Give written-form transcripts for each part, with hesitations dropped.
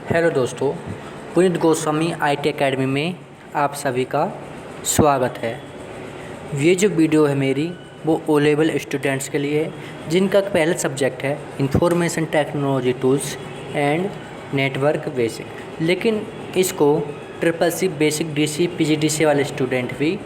Hello दोस्तों, Puneet Goswami IT academy में आप सभी का स्वागत है। ये जो वीडियो है मेरी वो ओ लेवल स्टूडेंट्स के लिए है जिनका पहला सब्जेक्ट है information technology tools and network basic, लेकिन इसको triple C basic DC PGDC वाले स्टूडेंट भी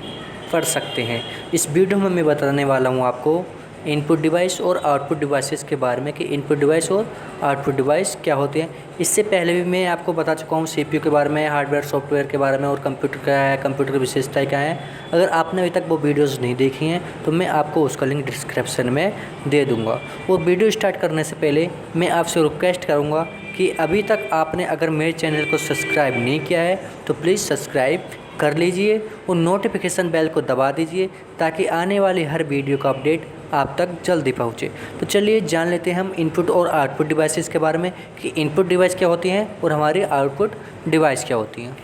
पढ़ सकते हैं। इस वीडियो में मैं बताने वाला हूँ आपको इनपुट डिवाइस और आउटपुट डिवाइसेस के बारे में कि इनपुट डिवाइस और आउटपुट डिवाइस क्या होते हैं। इससे पहले भी मैं आपको बता चुका हूँ सीपीयू के बारे में, हार्डवेयर सॉफ्टवेयर के बारे में और कंप्यूटर क्या है, कंप्यूटर की विशेषताएं क्या हैं। अगर आपने अभी तक वो वीडियोस नहीं देखी हैं तो मैं आपको उसका लिंक डिस्क्रिप्शन में दे दूँगा। वो वीडियो स्टार्ट करने से पहले मैं आपसे रिक्वेस्ट करूँगा कि अभी तक आपने अगर मेरे चैनल को सब्सक्राइब नहीं किया है तो प्लीज़ सब्सक्राइब कर लीजिए और नोटिफिकेशन बेल को दबा दीजिए ताकि आने वाली हर वीडियो का अपडेट आप तक जल्दी पहुँचे। तो चलिए जान लेते हैं हम इनपुट और आउटपुट डिवाइसेस के बारे में कि इनपुट डिवाइस क्या होती हैं और हमारी आउटपुट डिवाइस क्या होती हैं।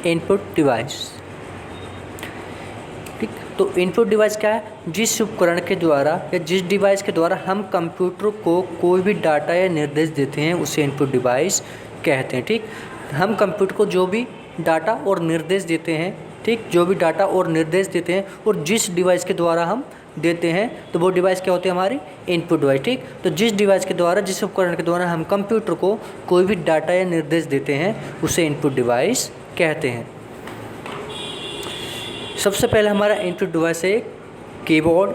इनपुट डिवाइस, ठीक, तो इनपुट डिवाइस क्या है? जिस उपकरण के द्वारा या जिस डिवाइस के द्वारा हम कंप्यूटर को कोई भी डाटा या निर्देश देते हैं उसे इनपुट डिवाइस कहते हैं। ठीक, हम कंप्यूटर को जो भी डाटा और निर्देश देते हैं, ठीक, जो भी डाटा और निर्देश देते हैं और जिस डिवाइस के द्वारा हम देते हैं तो वो डिवाइस क्या होती है? हमारी इनपुट डिवाइस। ठीक, तो जिस डिवाइस के द्वारा, जिस उपकरण के द्वारा हम कंप्यूटर को कोई भी डाटा या निर्देश देते हैं उसे इनपुट डिवाइस कहते हैं। सबसे पहले हमारा इनपुट डिवाइस है कीबोर्ड।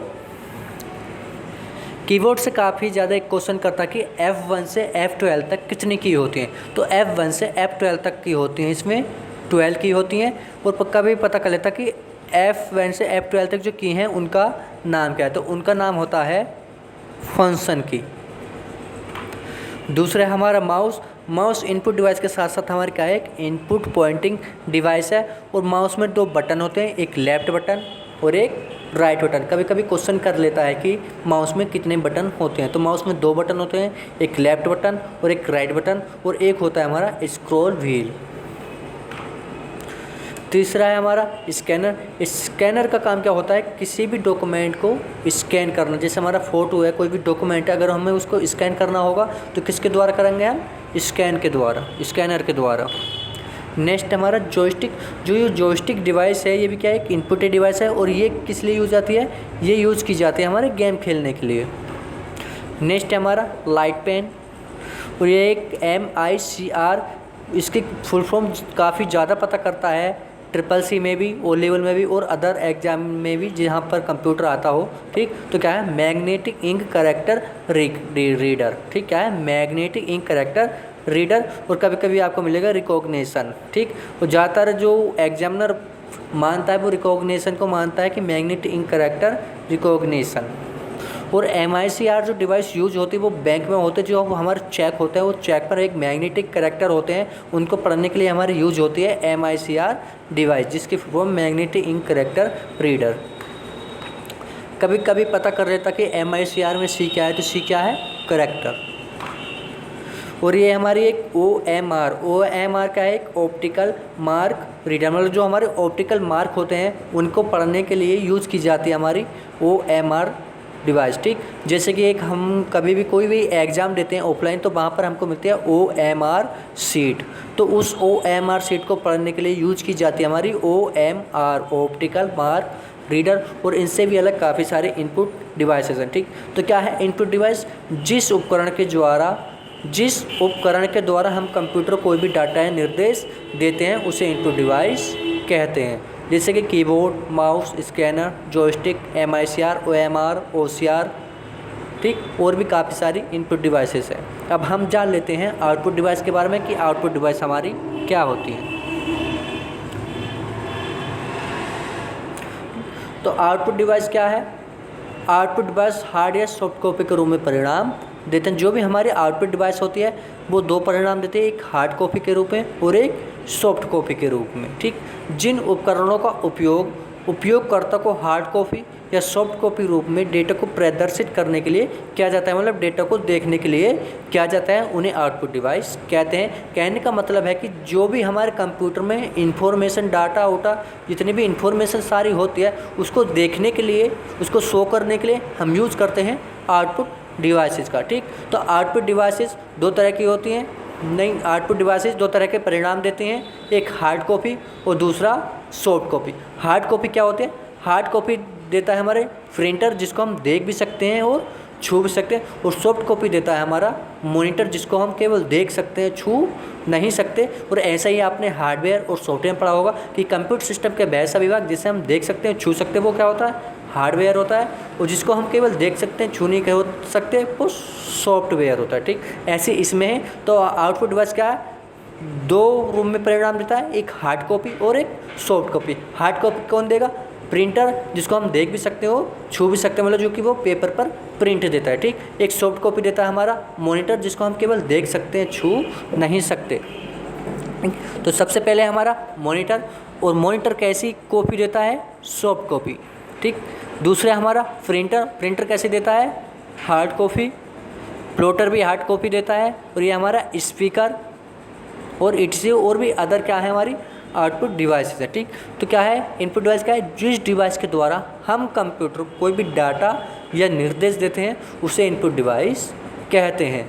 कीबोर्ड से काफ़ी ज़्यादा एक क्वेश्चन करता है कि F1 से F12 तक कितनी की होती हैं। तो F1 से F12 तक की होती हैं, इसमें 12 की होती हैं। और पक्का भी पता कर लेता कि F1 से F12 तक जो की हैं उनका नाम क्या है। तो उनका नाम होता है फंक्शन की। दूसरा हमारा माउस। माउस इनपुट डिवाइस के साथ साथ हमारे क्या है? एक इनपुट पॉइंटिंग डिवाइस है। और माउस में 2 बटन होते हैं, एक लेफ़्ट बटन और एक राइट बटन। कभी कभी क्वेश्चन कर लेता है कि माउस में कितने बटन होते हैं। तो माउस में 2 बटन होते हैं, एक लेफ़्ट बटन और एक राइट बटन, और एक होता है हमारा स्क्रॉल व्हील। तीसरा है हमारा स्कैनर। स्कैनर का काम क्या होता है? किसी भी डॉक्यूमेंट को स्कैन करना। जैसे हमारा फ़ोटो है, कोई भी डॉक्यूमेंट है, अगर हमें उसको स्कैन करना होगा तो किसके द्वारा करेंगे हम? स्कैन के द्वारा, स्कैनर के द्वारा। नेक्स्ट हमारा जॉयस्टिक। जो ये जॉयस्टिक डिवाइस है ये भी क्या है? एक इनपुट डिवाइस है। और ये किस लिए यूज़ आती है? ये यूज़ की जाती है हमारे गेम खेलने के लिए। नेक्स्ट है हमारा लाइट पेन। और ये एक MICR, इसकी फुल फॉर्म काफ़ी ज़्यादा पता करता है ट्रिपल सी में भी, ओ लेवल में भी और अदर एग्जाम में भी जहाँ पर कंप्यूटर आता हो। ठीक, तो क्या है? Magnetic ink character reader. ठीक, क्या है? Magnetic ink character reader. और कभी कभी आपको मिलेगा रिकॉग्निशन। ठीक, और ज़्यादातर जो एग्जामिनर मानता है वो रिकॉग्निशन को मानता है कि मैग्नेटिक इंक कैरेक्टर रिकॉग्निशन। और MICR जो डिवाइस यूज होती है वो बैंक में होते हैं, जो हमारे चेक होते हैं वो चेक पर एक मैग्नेटिक कैरेक्टर होते हैं, उनको पढ़ने के लिए हमारी यूज होती है MICR डिवाइस, जिसकी full magnetic ink character reader. कभी कभी पता कर लेता कि MICR में C क्या है, तो C क्या है? कैरेक्टर। और ये हमारी एक OMR का है? एक ऑप्टिकल मार्क रीडर। मतलब जो हमारे ऑप्टिकल मार्क होते हैं उनको पढ़ने के लिए यूज़ की जाती है हमारी OMR डिवाइस। ठीक, जैसे कि एक हम कभी भी कोई भी एग्ज़ाम देते हैं ऑफलाइन तो वहाँ पर हमको मिलती है OMR सीट। तो उस OMR सीट को पढ़ने के लिए यूज की जाती है हमारी OMR, ऑप्टिकल मार्क रीडर। और इनसे भी अलग काफ़ी सारे इनपुट डिवाइसेस हैं। ठीक, तो क्या है इनपुट डिवाइस? जिस उपकरण के द्वारा हम कंप्यूटर को कोई भी डाटा या निर्देश देते हैं उसे इनपुट डिवाइस कहते हैं। जैसे कि keyboard, mouse, scanner, joystick, MICR, OMR, OCR। ठीक, और भी काफ़ी सारी इनपुट डिवाइसेस हैं। अब हम जान लेते हैं आउटपुट डिवाइस के बारे में कि आउटपुट डिवाइस हमारी क्या होती है। तो आउटपुट डिवाइस क्या है? आउटपुट डिवाइस हार्ड या सॉफ्ट कॉपी के रूप में परिणाम देते हैं। जो भी हमारी आउटपुट डिवाइस होती है वो 2 परिणाम देते हैं, एक हार्ड कॉपी के रूप में और एक सॉफ्ट कॉपी के रूप में। ठीक, जिन उपकरणों का उपयोग उपयोगकर्ता को हार्ड कॉपी या सॉफ्ट कॉपी रूप में डेटा को प्रदर्शित करने के लिए क्या जाता है, मतलब डेटा को देखने के लिए क्या जाता है, उन्हें आउटपुट डिवाइस कहते हैं। कहने का मतलब है कि जो भी हमारे कंप्यूटर में इंफॉर्मेशन, डाटा उटा जितनी भी इंफॉर्मेशन सारी होती है उसको देखने के लिए, उसको शो करने के लिए हम यूज़ करते हैं आउटपुट डिवाइसेस का। ठीक, तो आउटपुट डिवाइसेस दो तरह की होती हैं। नहीं, आउटपुट डिवाइसेस दो तरह के परिणाम देते हैं, एक हार्ड कॉपी और दूसरा सॉफ्ट कॉपी। हार्ड कॉपी क्या होते हैं, हार्ड कॉपी देता है हमारे प्रिंटर जिसको हम देख भी सकते हैं और छू भी सकते हैं, और सॉफ्ट कॉपी देता है हमारा मॉनिटर जिसको हम केवल देख सकते हैं, छू नहीं सकते। और ऐसा ही आपने हार्डवेयर और सॉफ्टवेयर पढ़ा होगा कि कंप्यूटर सिस्टम के वैसा विभाग जिसे हम देख सकते हैं, छू सकते हैं, वो क्या होता है, हार्डवेयर होता है, और जिसको हम केवल देख सकते हैं, छू नहीं हो सकते, वो सॉफ्टवेयर होता है। ठीक, ऐसे इसमें है। तो आउटपुट डिवाइस क्या है, दो रूप में परिणाम देता है, एक हार्ड कॉपी और एक सॉफ्ट कॉपी। हार्ड कॉपी कौन देगा, प्रिंटर जिसको हम देख भी सकते हो, छू भी सकते हैं, मतलब जो कि वो पेपर पर प्रिंट देता है। ठीक, एक सॉफ्ट कॉपी देता है हमारा मॉनिटर जिसको हम केवल देख सकते हैं, छू नहीं सकते। तो सबसे पहले हमारा मॉनिटर, और मॉनिटर कैसी कॉपी देता है, सॉफ्ट कॉपी। ठीक, दूसरे हमारा प्रिंटर, प्रिंटर कैसे देता है, हार्ड कॉपी। प्लॉटर भी हार्ड कॉपी देता है। और ये हमारा स्पीकर और इट्स और भी अदर क्या है, हमारी आउटपुट डिवाइसेस है। ठीक, तो क्या है, इनपुट डिवाइस क्या है, जिस डिवाइस के द्वारा हम कंप्यूटर को कोई भी डाटा या निर्देश देते हैं उसे इनपुट डिवाइस कहते हैं।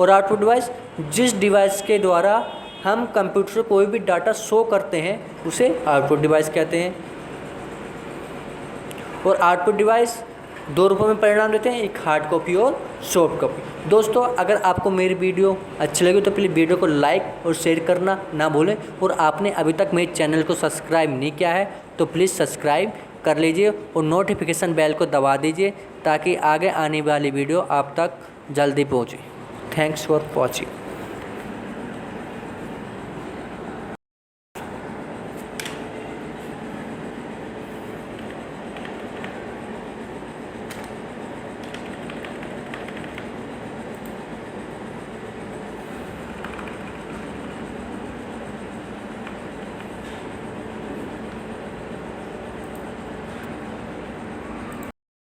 और आउटपुट डिवाइस, जिस डिवाइस के द्वारा हम कंप्यूटर को कोई भी डाटा शो करते हैं उसे आउटपुट डिवाइस कहते हैं। और आउटपुट डिवाइस दो रूपों में परिणाम देते हैं, एक हार्ड कॉपी और सॉफ्ट कॉपी। दोस्तों, अगर आपको मेरी वीडियो अच्छी लगी तो प्लीज़ वीडियो को लाइक और शेयर करना ना भूलें। और आपने अभी तक मेरे चैनल को सब्सक्राइब नहीं किया है तो प्लीज़ सब्सक्राइब कर लीजिए और नोटिफिकेशन बेल को दबा दीजिए ताकि आगे आने वाली वीडियो आप तक जल्दी पहुँचे। Thanks for watching.